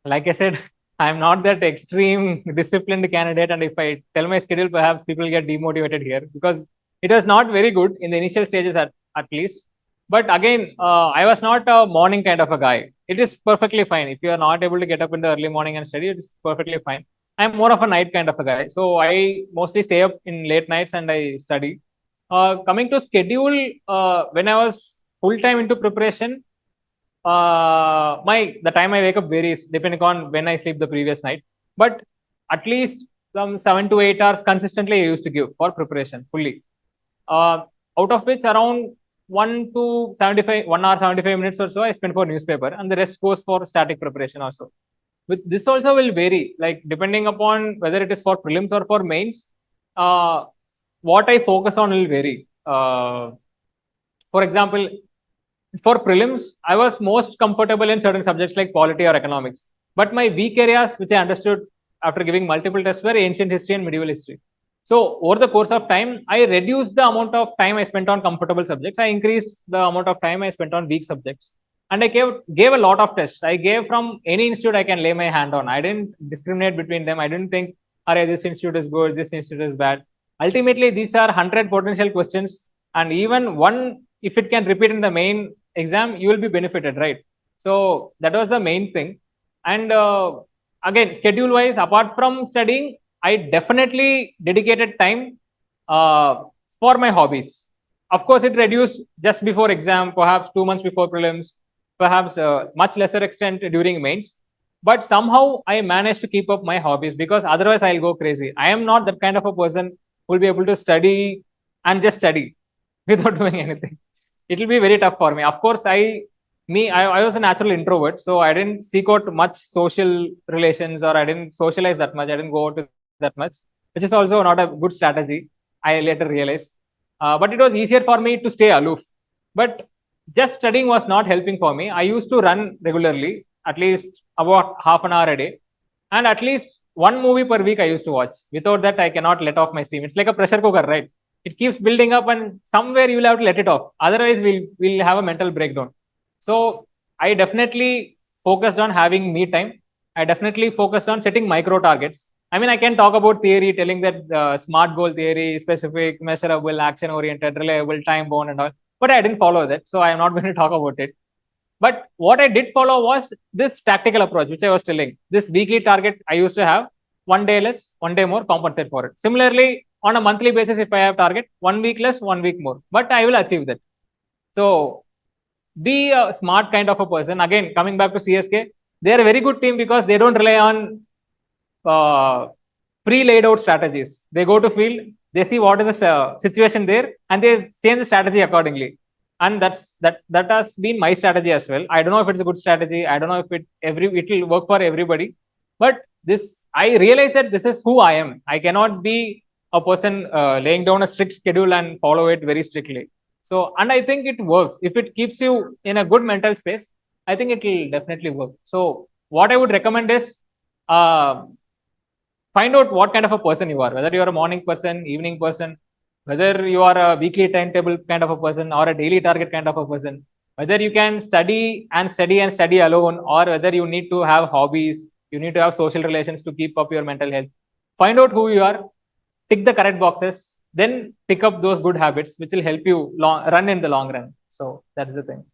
Like I said, I'm not that extreme disciplined candidate, and if I tell my schedule, perhaps people get demotivated here, because it was not very good in the initial stages at least. But again, I was not a morning kind of a guy. It is perfectly fine if you are not able to get up in the early morning and study. It is perfectly fine. I'm more of a night kind of a guy, so I mostly stay up in late nights and I study. Coming to schedule, when I was full time into preparation, the time I wake up varies depending on when I sleep the previous night. But at least some 7 to 8 hours consistently I used to give for preparation fully. Out of which around 1 hour 75 minutes or so I spend for newspaper, and the rest goes for static preparation also. With this also will vary, like depending upon whether it is for prelims or for mains. What I focus on will vary. For example, for prelims, I was most comfortable in certain subjects like polity or economics. But my weak areas, which I understood after giving multiple tests, were ancient history and medieval history. So over the course of time, I reduced the amount of time I spent on comfortable subjects. I increased the amount of time I spent on weak subjects. And I gave a lot of tests. I gave from any institute I can lay my hand on. I didn't discriminate between them. I didn't think, alright, this institute is good, this institute is bad. Ultimately, these are 100 potential questions, and even one, if it can repeat in the main exam, you will be benefited, right? So that was the main thing. And again, schedule wise, apart from studying, I definitely dedicated time for my hobbies. Of course, it reduced just before exam, perhaps 2 months before prelims, perhaps much lesser extent during mains. But somehow I managed to keep up my hobbies, because otherwise I'll go crazy. I am not that kind of a person who will be able to study and just study without doing anything. It will be very tough for me. Of course, I was a natural introvert, so I didn't seek out much social relations, or I didn't socialize that much. I didn't go out that much, which is also not a good strategy, I later realized. But it was easier for me to stay aloof. But just studying was not helping for me. I used to run regularly, at least about half an hour a day, and at least one movie per week I used to watch. Without that, I cannot let off my steam. It's like a pressure cooker, right? It keeps building up, and somewhere you will have to let it off. Otherwise, we'll have a mental breakdown. So I definitely focused on having me time. I definitely focused on setting micro targets. I mean, I can talk about theory, telling that SMART goal theory, specific, measurable, action oriented, reliable, time bound, and all. But I didn't follow that, so I am not going to talk about it. But what I did follow was this tactical approach, which I was telling. This weekly target I used to have, one day less, one day more, compensate for it. Similarly, on a monthly basis, if I have target, 1 week less, 1 week more, but I will achieve that. So be a smart kind of a person. Again, coming back to CSK, they are a very good team because they don't rely on pre-laid out strategies. They go to field, they see what is the situation there, and they change the strategy accordingly. And that has been my strategy as well. I don't know if it's a good strategy. I don't know if it will work for everybody. But this, I realize that this is who I am. I cannot be a person laying down a strict schedule and follow it very strictly. So, and I think it works. If it keeps you in a good mental space, I think it will definitely work. So, what I would recommend is find out what kind of a person you are, whether you are a morning person, evening person, whether you are a weekly timetable kind of a person or a daily target kind of a person, whether you can study and study and study alone, or whether you need to have hobbies, you need to have social relations to keep up your mental health. Find out who you are, tick the correct boxes, then pick up those good habits which will help you run in the long run. So that's the thing.